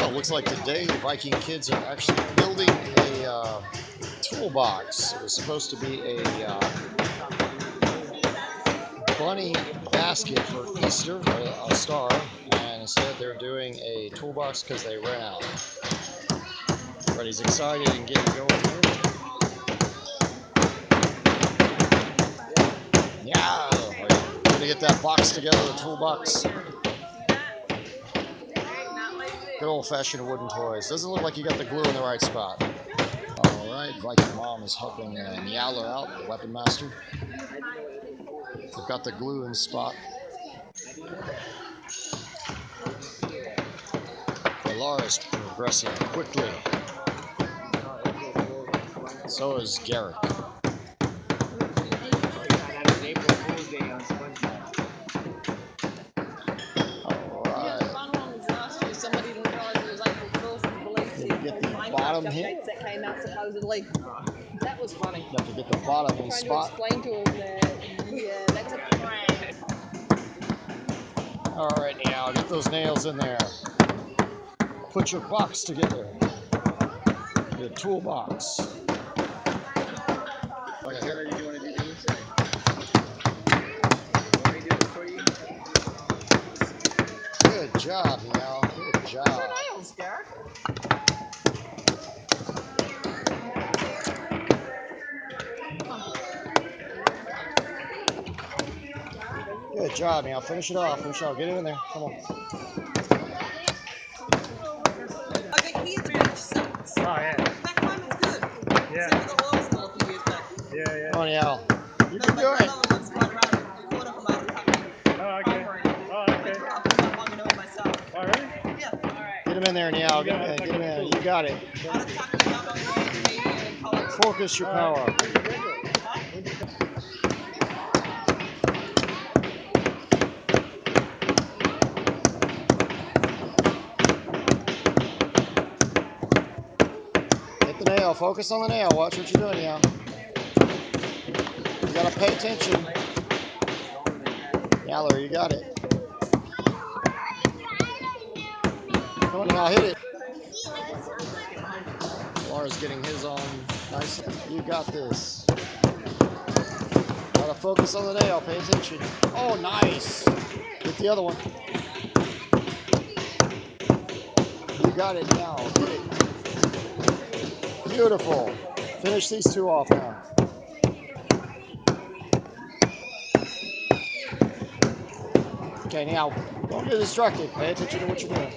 Well, looks like today the Viking kids are actually building a toolbox. It was supposed to be a bunny basket for Easter, a star, and instead they're doing a toolbox because they ran out. Everybody's excited and getting going here. Yeah, we're gonna get that box together, the toolbox. Good old-fashioned wooden toys. Doesn't look like you got the glue in the right spot. All right, Viking Mom is helping Njal out, the Weaponmaster. They've got the glue in spot. Alar is progressing quickly. So is Garik. Get the bottom hit. That came out supposedly. That was funny. You have to get the bottom in spot. Trying to explain to him that, yeah, that's a prank. All right, now get those nails in there. Put your box together. Your toolbox. What color did you want to do the inside? Want me to do it for you? Good job, Njal. Good job. Your nails, Garik. Good job, Njal. Finish it off. Finish it off. Get it in there. Come on. I think he finished six. Oh, yeah. That climate's good. Yeah. Except for the oil spill a few years back. Yeah. Come on, Njal. You But can my do it. grandmother lives right around the corner from our Kentucky. Oh, okay. Oh, okay. I grew up long ago myself. Oh, really? Yeah. Get him in there, Njal. Get him in. Get him in. You got it. Out of Kentucky, young old man, Canadian, and college. Focus your power. Where'd you graduate? Hit the nail. Focus on the nail. Watch what you're doing, Njal. You gotta pay attention. Alar, you got it. Come on, Njal. Hit it. Alar's getting his on nice. You got this. Gotta focus on the nail. Pay attention. Oh, nice. Get the other one. You got it now. Hit it. Beautiful. Finish these two off now. Okay, now don't get distracted. Pay attention to what you're doing.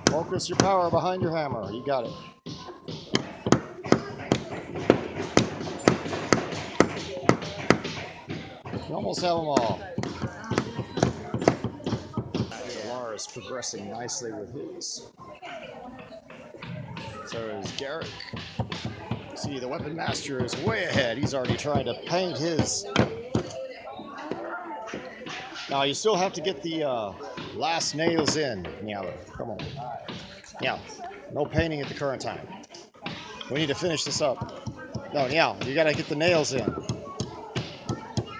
Focus your power behind your hammer. You got it. You almost have them all. Alar is progressing nicely with his. So is Garik. See, the Weaponmaster is way ahead. He's already trying to paint his. Now, you still have to get the last nails in, Njal. Come on. Njal, no painting at the current time. We need to finish this up. No, Njal, you got to get the nails in.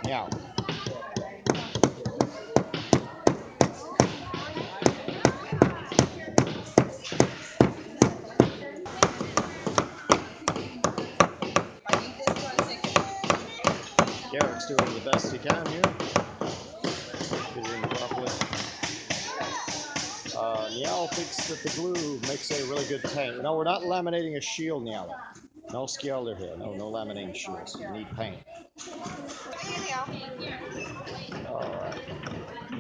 Njal. Garik's doing the best he can here. Get it in properly. Njal thinks that the glue makes a really good paint. No, we're not laminating a shield, Njal. No skjelder here. No laminating shields. You need paint. All right.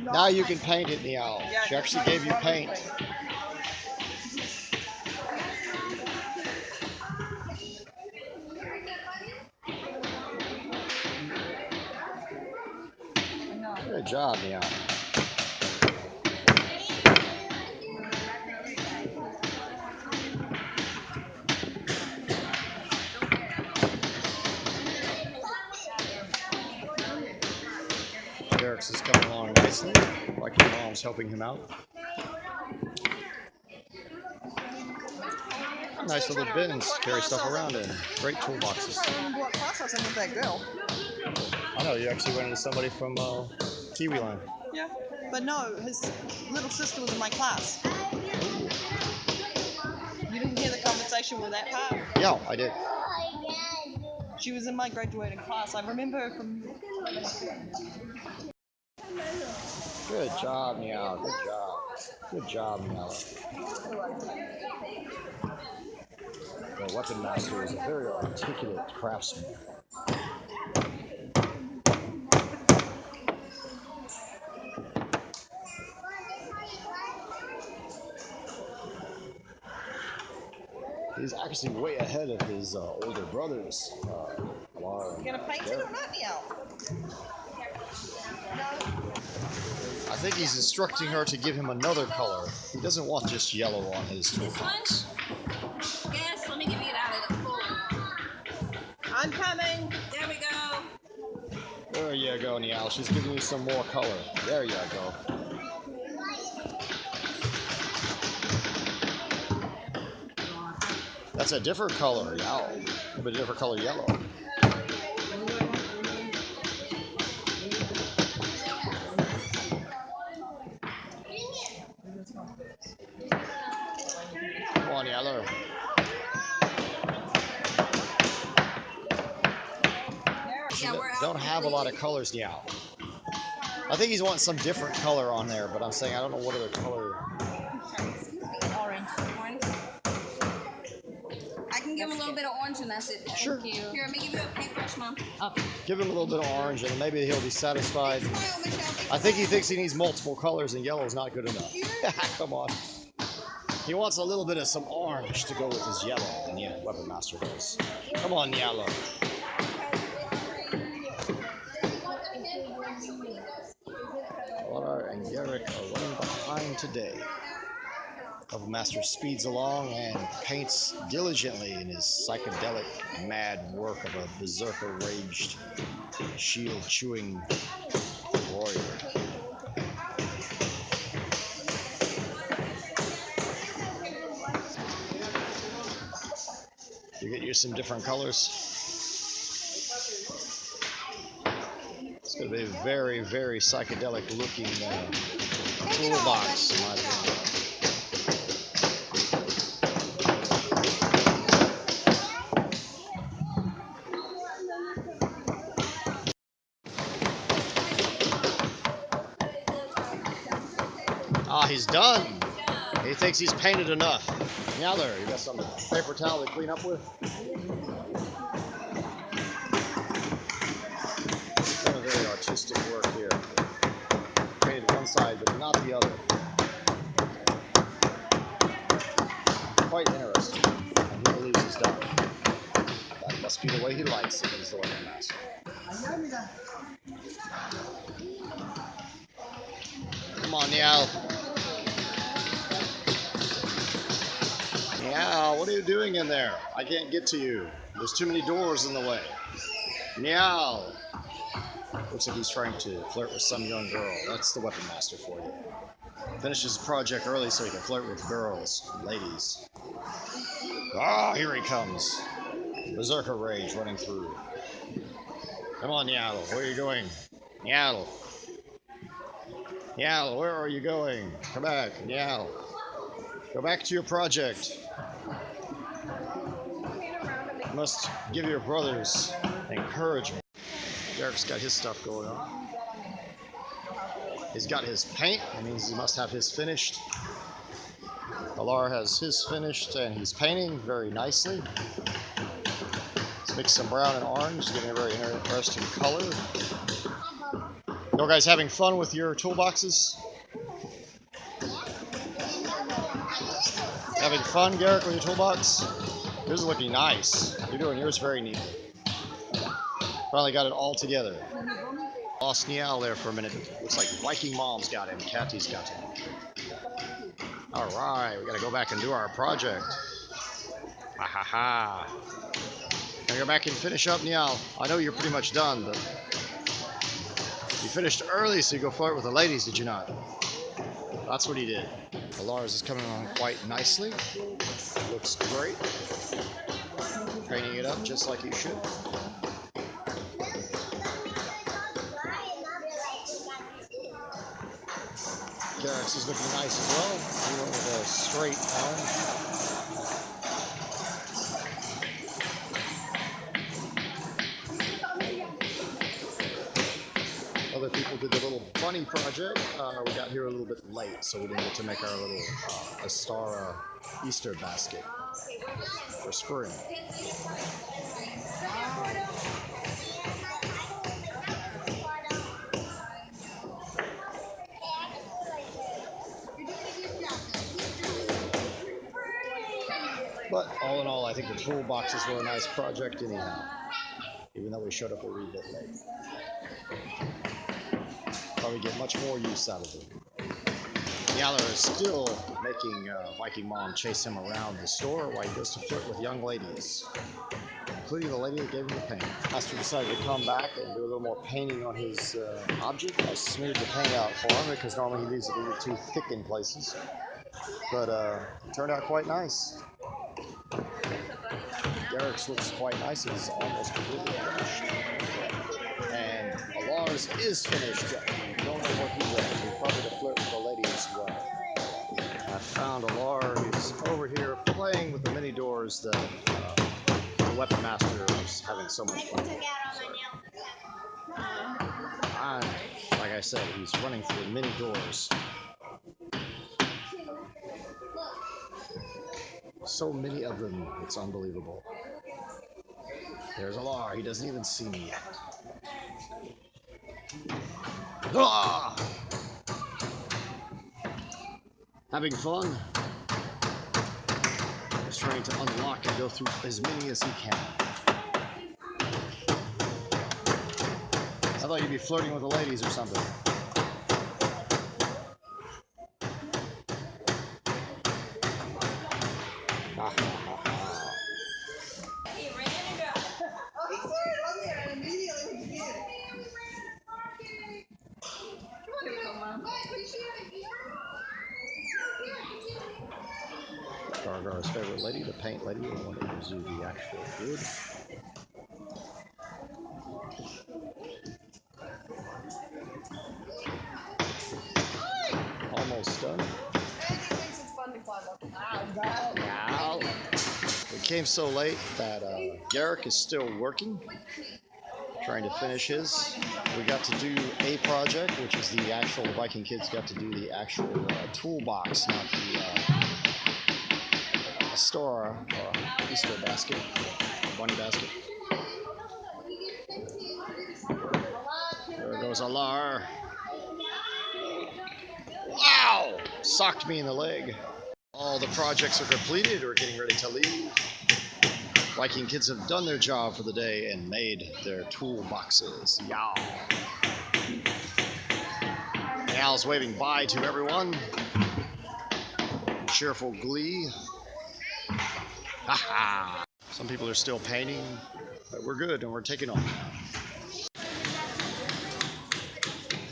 Now you can paint it, Njal. She actually gave you paint. Good job, Njal. Garik's is coming along nicely. Viking Mom's helping him out. nice still little trying to remember bins to what carry class stuff I was around in. Great I'm still toolboxes. trying to remember what class I was in with that girl. I know, you actually went into somebody from Kiwi Line. Yeah. But no, his little sister was in my class. You didn't hear the conversation with that part? Yeah, I did. She was in my graduating class. I remember her from. Good job, Njal. Good job. Good job, Njal. The Weaponmaster is a very articulate craftsman. He's actually way ahead of his older brothers, Alar and You gonna paint it Garik. or not, Njal? I think he's instructing her to give him another color. He doesn't want just yellow on his toolbox. Yes, let me get it out of the pool. I'm coming. There we go. There you go, Njal. She's giving you some more color. There you go. That's a different color, Njal. A bit different color yellow. Come on, Alar. Yeah, we're out. Don't have a lot of colors, Njal. I think he's wanting some different color on there, but I'm saying I don't know what other color. Orange. Orange. I can give him a little bit of orange and that's it. Sure. Thank you. Here, let me give you a paintbrush, Mom. Give him a little bit of orange, and maybe he'll be satisfied. Smile, Michelle. I think he thinks he needs multiple colors, and yellow is not good enough. Come on. He wants a little bit of some orange to go with his yellow, and yeah, Weaponmaster does. Come on, yellow. Alar and Garik are running behind today. Weaponmaster speeds along and paints diligently in his psychedelic mad work of a berserker raged, shield chewing warrior. You get used to some different colors. It's going to be a very, very psychedelic looking toolbox, in my opinion. Ah, he's done. He thinks he's painted enough. Now there, you got some paper towel to clean up with? Doing very artistic work here. Painted one side, but not the other. Quite interesting. And he believes he's done. That must be the way he likes it, he's the Weaponmaster. Come on, Njal. Njal, what are you doing in there? I can't get to you. There's too many doors in the way. Njal. Looks like he's trying to flirt with some young girl. That's the Weaponmaster for you. Finishes the project early so he can flirt with girls, ladies. Ah, here he comes. Berserker rage running through. Come on, Njal. Where are you going? Njal. Njal, where are you going? Come back, Njal. Go back to your project. You must give your brothers encouragement. Garik's got his stuff going on. He's got his paint. That means he must have his finished. Alar has his finished, and he's painting very nicely. He's mixed some brown and orange, getting a very interesting color. You guys having fun with your toolboxes? Having fun, Garik, with your toolbox? Yours is looking nice. You're doing yours very neatly. Finally got it all together. Lost Njal there for a minute. Looks like Viking Mom's got him. Kati's got him. All right, we got to go back and do our project. Ha ha ha. Gonna go back and finish up Njal. I know you're pretty much done, but you finished early, so you go flirt with the ladies, did you not? That's what he did. Alar's is coming along quite nicely. Looks great. Painting it up just like you should. Garik's is looking nice as well. He went with a straight arm. Other people did the little bunny project. We got here a little bit late, so we didn't get to make our little Astara Easter basket for spring. But all in all, I think the toolboxes were a nice project anyhow, even though we showed up a wee bit late. Probably get much more use out of them. Alar is still making Viking Mom chase him around the store while he goes to flirt with young ladies, including the lady that gave him the paint. Master decided to come back and do a little more painting on his object. I smoothed the paint out for him because normally he leaves it a little too thick in places. But it turned out quite nice. Garik's looks quite nice. It's almost completely finished. And Alar's is finished. Don't know what he does. He's probably to flirt with the lady as well. I found Alar. He's over here playing with the mini doors that the Weaponmaster was having so much fun with. Like I said, he's running through mini doors. So many of them, it's unbelievable. There's Alar. He doesn't even see me yet. Ah! Having fun. He's trying to unlock and go through as many as he can. I thought you'd be flirting with the ladies or something. Gargar's favorite lady, the paint lady, the one that gives you the actual wood. Almost done. Now, we came so late that Garik is still working, trying to finish his. We got to do a project, which is the actual, the Viking kids got to do the actual toolbox, not the store or Easter basket, bunny basket. There goes Alar. Wow! Socked me in the leg. All the projects are completed. We're getting ready to leave. Viking kids have done their job for the day and made their toolboxes. Yow. Al's waving bye to everyone. Cheerful glee. Haha. Some people are still painting, but we're good and we're taking off.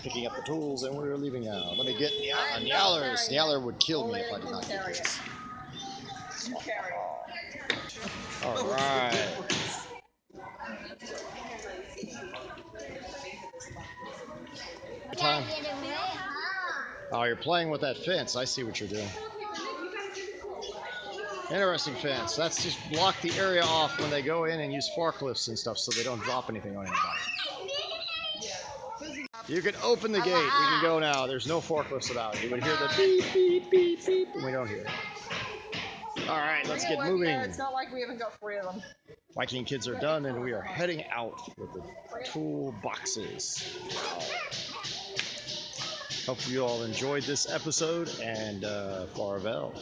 Picking up the tools and we're leaving now. Let me get Njal's. Njaler would kill me if I did not get his. All right. Time. Oh, you're playing with that fence. I see what you're doing. Interesting fence. That's just block the area off when they go in and use forklifts and stuff so they don't drop anything on anybody. You can open the gate. We can go now. There's no forklifts about. You would hear the beep, beep, beep, beep, and we don't hear it. All right, let's get moving. Yeah, it's not like we haven't got 3 of them. Viking kids are done, and we are heading out with the tool boxes. Wow. Hope you all enjoyed this episode, and farewell.